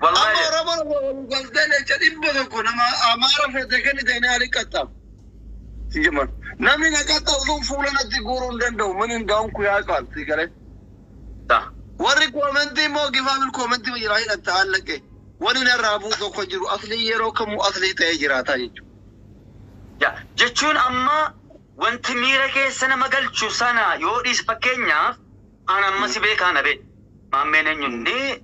والله أما ربنا قلتنا جديد بدكم ما عرفت كني تاني عليك كتاب تجمع نمي نكتب ذو فلان تقولون دندو من داون كويا قال تقول صح وري كومنتي مو كيف من كومنتي مجرى التعلق وننا رابو ذو كجرو أصلي يروكم أصلي تأجرا تاجي يا جتشون أما وانت ميرك سنة مقال شو سنة يوريس بكينيا أنا ما سبيك أنا بي ما منين يندي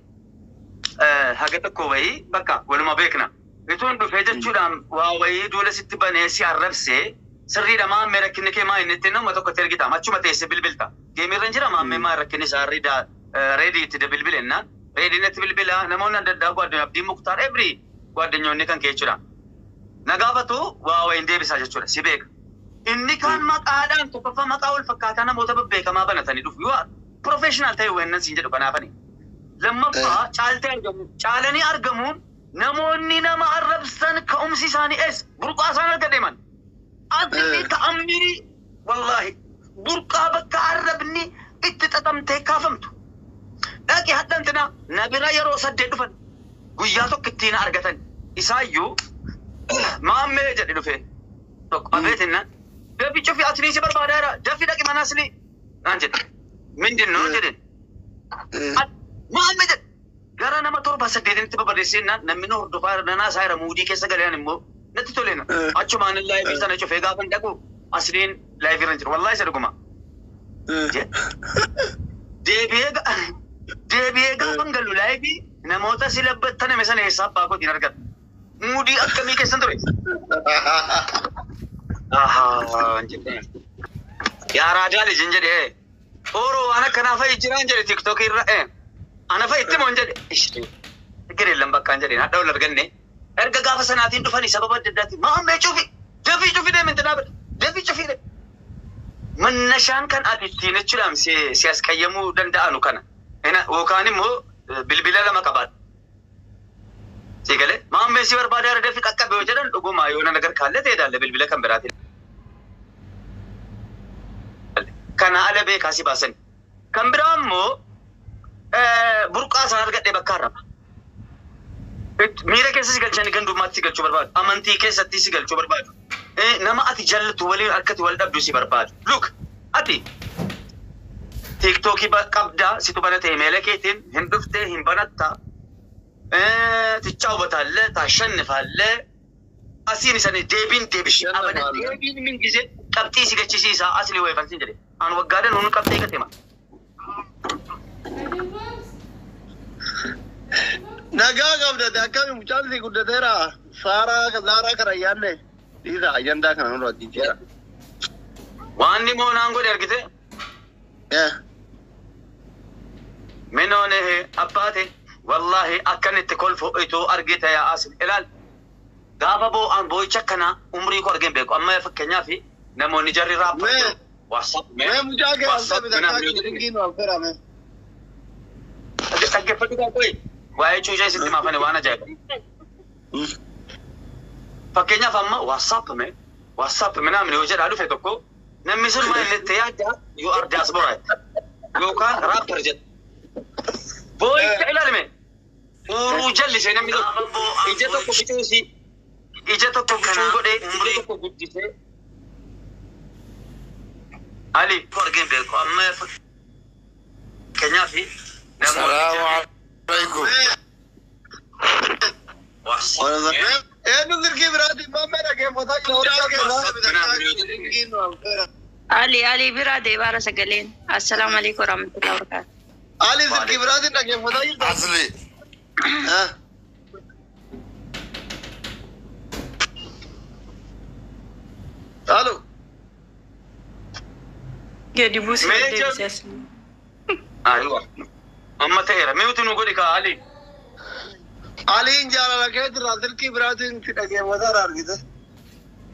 حاجة كوي بكا ولا ما بيكنا بتون بفيدة شلام واوي دولة ستبانة سيارة بسه سرّي رما ميرا كنّي ما إنتنا ما تقدر كده ما شو ما تيسي بالبلتا جيمي رنجرا ما ركني ساري دا ريدي تدا بالبلنا ريدي نت بالبلا نمونا دا قادة أبدي مختار إبري قادة نيوني كان كيشرا نقابتو واوي إندي بساجة شورا سيبك إني كان ما قادان تبقى ما قاول فكاتنا موتى بيكا ما بنا ثاني دفيوا بروفيشنال تايو إنن سينجر بنا فني لما بقى شالتي أرجمون شالني أرجمون نموني نما أربسن كأمسي ساني إس برقا سانا قديمان أدني تأمري والله برقا بك أربني اتتتمتي كافمتو لكن حتى أنتنا نبرا يرو سدد فن قياتو كتين أرجتن إسايو ما أمي جدي دفن توك أبيتنا دفي شوفي أصلي سبر بادارا دفي لك مناسلي أنجد من دين نور جدين ما أمي جد gara nama torba saddeetin tiba barreessina namni nu hordofaa danaa isaa irra muudii keessa galeen immoo natti tolena achumaan laayivii sana cufee gaafa dhaqu asliin laayivii irra jiru wallahi isa dhuguma deebi'ee gaafa galu laayivii namoota si labbattan hime sana eessaa abbaa kootiin argata muudii akkamii keessan ture yaa raadiyaalee jin jedhe ooroo waan akkanaa fa'i jiraan jedhe tiktookii irra أنا فايت مون جد إيش كده لما كان جدين هذا ولا رجعني أرجع قافة سنتين دفعني سبب الدداتي ما هم بيشوفي شوفي ده من تنابل شوفي ده من نشان كان أديتين الشلام سياس كيمو دندانو كنا هنا وكان مو بالبلاد لما كبار سيقله ما هم بيسير بادر ده في كاكا بيوجدن لقوا ما يونا نقدر كله تيدا بالبلاد كم براتي كنا على بيكاسي باسن كم برام مو burqaa sana argadhe bakka arraba miira keessa si galchanii gandummaatti si galchuu barbaadu amantii keessatti si galchuu barbaadu nama ati jallatu waliin harkatti wal dhabdu si barbaadu look ati tiktokii qabdaa situ banate imeela keetiin hin dhuftee hin banatta tichaawwataallee taashannifaallee asiin isanii deebiin deebishee abada deebiin min gisee qabxii si gachisiisaa asli weefalsin jedhe an waggaadhan hunu qabxee gatema نجا قبل ده كم مجال في كل ترى سارا كزارا كريانة إذا أجندا كانوا رادين ترى واني مو نانغو دركته منو نه أبادي والله أكنت تقول فوقتو أرجيت يا أصل إلال غابا بو أن بوي شكنا عمري كورجين بيكو أما يفكني في نمو نجري راب واتساب ما مجاك واتساب ده كاكين والفرا ما أجي فتوى كوي واي چوجا سيدي ما فني وانا جاي فكنيا فما واتساب من امن وجد على فيتوكو نمسل ما اللي تياجا يو ار دياسبورا يو كان راب ترجت بوي تعلمي وجل شي نمي اجتو كوبيتوسي اجتو كوبيتو دي اجتو كوبيتو علي فورجين بيكو اما كنيا في السلام عليكم إيه نقدر كيف رادي ما منا كيف علي برادي بارا سجلين السلام عليكم ورحمة الله وبركاته علي ذكر كيف رادي نكيف فتاي أصلي الو jadi busi ايوه اما تيرا ميوت نقول علي علي ان جالا لكيت رادل كيف رادي نكيف فتاي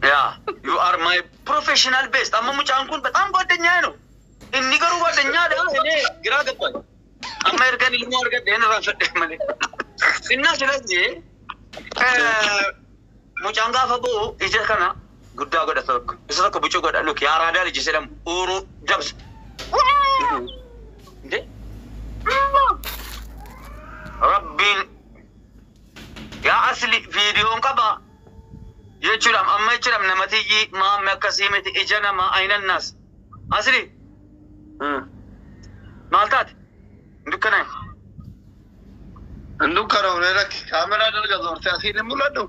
Yeah, you are my professional best. Amma mucaan kun betam godenya no. Inni garu godenya dah ini gira gapai. Amma ergan ilmu ergan dena rafet male. Inna jelas je. Mucaan gafa bo ije kana gudda goda sok. Isa ko bucu goda look ya rada li jisedam uru jabs. Inde? جرم نمتي ما كسيمة إجانا ما أين الناس أسري مالتات دكنا دكنا ونلك كاميرا دلقا دور تأثير مولدو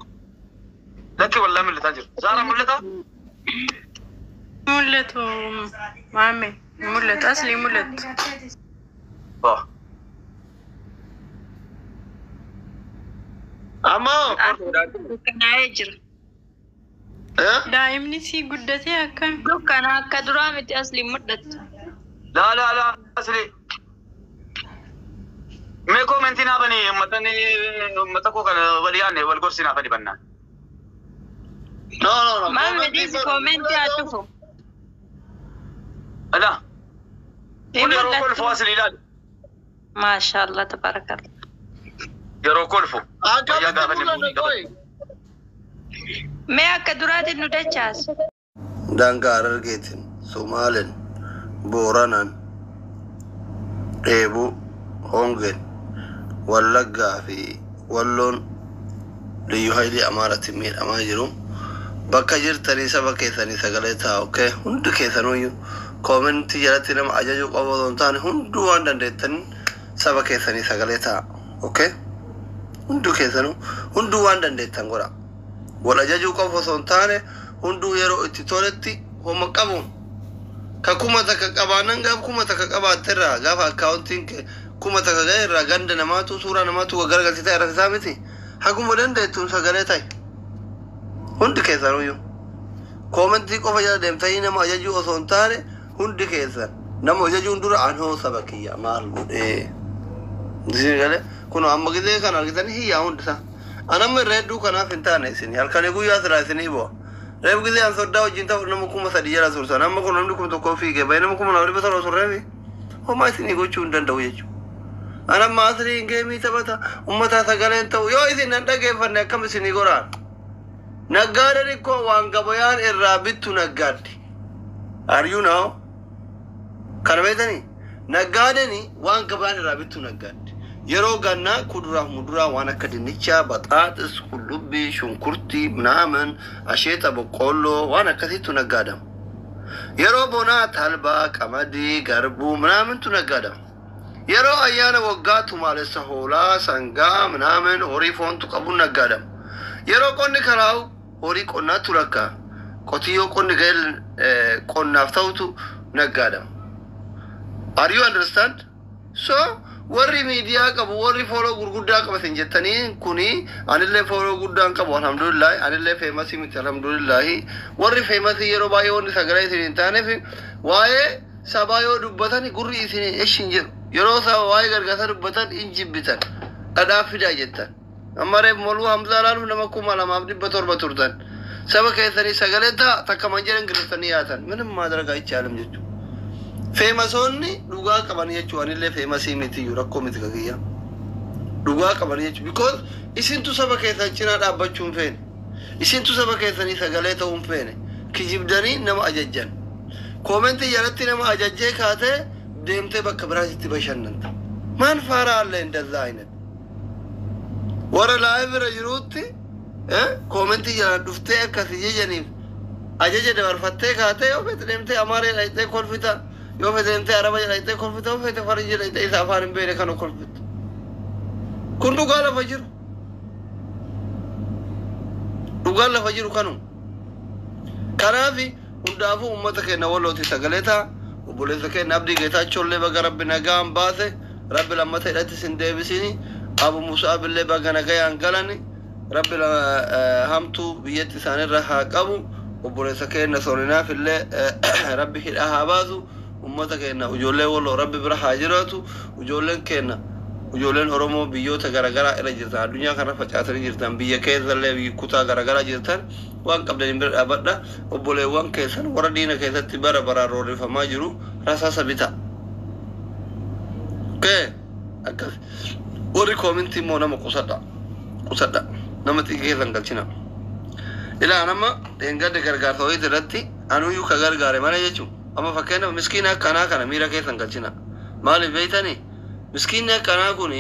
لكي والله من تاجر زارا مولتا مولت مامي مولت أصلي مولت أما كنا يجر دائما نسي قدتي أكن كنا كدرامة أصلي مدت لا أصلي मैं कोमेंटी ना बनी मत को कर वलियान ने वलगोसी ना बनी बनना no ما بديس कोमेंटी आटुफो अला كل يروكل فواصل إلال ما شاء الله تبارك الله يروكل فو मैं कदुरा दिन उठे Chas Dangarar getin Somalin Boranan Ebu Hongen Wallagga fi Wallon liyuhayli amarati mir amajirum bakka jirtani saba keessani sagalee taa okay hundu keessanuu comment jalatti nama ajaju qabu doontaan hundu waan dandeettan saba keessani sagalee taa okay hundu keessanuu hundu waan dandeettan godha wal ajaju qabu doontaan hundu yeroo itti toletti homa qabu ka kuma taka qabanan gaaf kuma taka qabaatira gaaf accounting kuma taka gairra ganda namatu sura namatu gargalti ta'e rakasa miti haguma dandeettu sagalee taa hundi keessanuu commenti qofa jala deemtanii nama ajaju osoo hin taane hundi keessan nama ajajuun dura anoo saba kiyya maal godhee gale kun amma gidee kan argitanii hiyyaa hundisa anamma reedduu kanaaf hin taane isin halkanii guyyaa siraa isinii bu'a reef gidee an soddaa wajjin ta'u nama kuma sadii jala sursan amma kun namni kuma tokkoo fiigee baay'ee nama kuma nama dhibba torba surreefi homaa isinii gochuu hin danda'u jechuudha anamma asiriin geemii taphata ummataa sagaleen ta'u yoo isin hin dhageeffanne akkam isinii goraan naggaadani ko waan gabayaan irraa bittu naggaaddi are you now kana beetani naggaadani waan gabayaan irraa bittu naggaaddi yeroo ganna kuduraa muduraa waan akka dinnichaa baxaaxis qullubbii shunkurtii minaaman asheeta boqqolloo waan akkasiitu naggaadama yeroo bonaa talbaa qamadii garbuu minaamantu naggaadama yeroo ayyaana waggaa tumaalessa hoolaa sangaa minaaman horii foontu qabu naggaadama yeroo qonni karaa'u horii qonnaa turakka qotiyyoo qonni ga'el qonnaaf ta'utu naggaadama are you understand so warri miidiyaa qabu warri fooloo gurguddaa qabatin jettanii kuni anillee fooloo guddaan qabu alhamdulillah anillee feemasii miti alhamdulillah warri feemasii yeroo baay'ee wanni sagalee isin hin taaneef waa'ee sabaa yoo dubbatan gurri isin eshin jedhu yeroo saba waa'ee gargaarsa dubbatan hin jibbitan dhadhaa fidaa jettan amma reef moluu hamzaa laaluuf nama kuma lamaaf dhibba torba turtan saba keessanii sagalee takka manjala ingiliffanii yaatan minim maadaragaa ichi aalam jechuudha feemasoonni dhugaa qaban jechuudha anillee feemasii miti rakkoo miti kakiyya dhugaa qaban jechuudha because isintu saba keessan cinaa dhaabbachuu hin feene isintu saba keessanii sagalee ta'uu hin feene kijibdanii nama ajajjan koomentii jalatti nama ajajjee kaatee deemtee bakka biraatitti bashannanta maan faaraa allee indazaa aynet warra laayivira jiruutti koomentii jalaan dhuftee akkasi jejaniif ajaja dabarfattee kaatee yoo fete deemtee amaaree dhayxee kolfita yoo fete deemtee araba dhayxee kolfita yoo fete farijii dhayxee isa afaan hin beene kana kolfita kun dhugaa lafa jiru dhugaan lafa jiru kanum kanaafi hundaafuu ummata keenya wallooti sagalee ta'a obboleessa keenya abdii geetaachollee baga rabbi nagaan baase rabbi lammata hidhatti sin deebisini abu musaab illee baga nagayaan galani rabbi hamtuu biyyatti isaanirra haa qabu obboleessa keenya soorinaaf illee rabbi hidha haa baasu ummata keenya ijoollee walloo rabbi bira haa jiraatu ijoolleen keenya ijoolleen oromoo biyyoota garagaraa irra jirtan addunyaa kana facaatanii jirtan biyya keessallee biyya kutaa garagaraa jirtan waan qabdaniin bira dhaabadha obboleewwan keessan warra diina keessatti bara baraan roorrifamaa jiru rasaasa bita akkas warri koomintii immoo nama qusadha nama xiqqee keessan galchina ilaa nama dheengadde gargaarsa wayii irratti anuyyuu ka gargaare mana jechuun amma fakkeenyaaf miskiina akkanaa kana miira keessan galchina maaliif beeytanii miskiinni akkanaa kun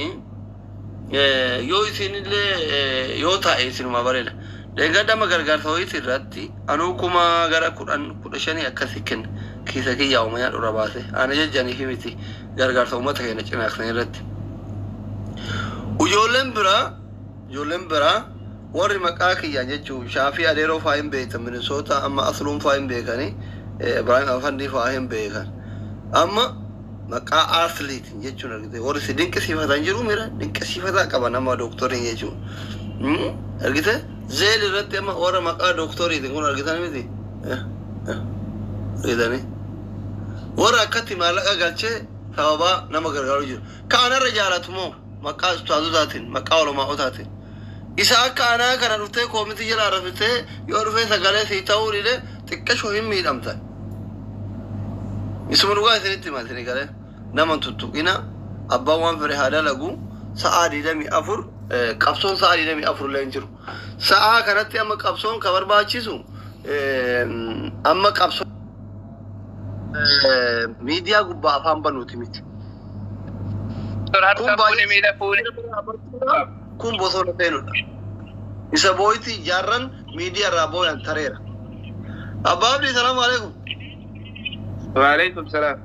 yoo isinillee yoo taa'e isinuma bareeda Deeggarda magargaarsa ho'iis irratti anuu kuma gara kudha shanii akkasii kenne kiisa kiyyaa uumayaa dhura baase ana jajjanii fi miti gargaarsa uummata keenya cinaaqsan irratti. Ijoolleen biraa warri maqaa kiyyaa jechuun Shaafii Adeeroo fa'aa hin beekan Minisoota amma Asluun fa'aa hin beekanii Ibrahim Afandii fa'aa hin beekan amma maqaa Asliitiin jechuun argite warri si dinqisiifatan jiru mira dinqisiifataa qaba nama dooktoriin jechuun argite zeel irratti amma warra maqaa dooktoriitiin kun argitan miti argitanii warra akkatti maallaqa galchee sababaa nama gargaaru jiru kaanarra jaalatu moo maqaa ustaazotaatiin maqaa olomaa'otaatiin isa akka anaa kana dhuftee koomitii jala rafitee yoo dhufee sagalee sii ta'uu dide xiqqashoo hin miidhamtan isuma dhugaa isinitti himatini galee nama tuttuqina abbaan waan fedhe haa dalagu sa'aa 24 qabsoon sa'aa 24 illee hin jiru sa'aa kanatti amma qabsoon ka barbaachisu amma qabsoon miidiyaa gubbaa afaan banuuti miti kun bosona seenudha isa booyti jaarran miidiyaa irraa booyan tareera abbaa abdii salaamu alaikum وعليكم السلام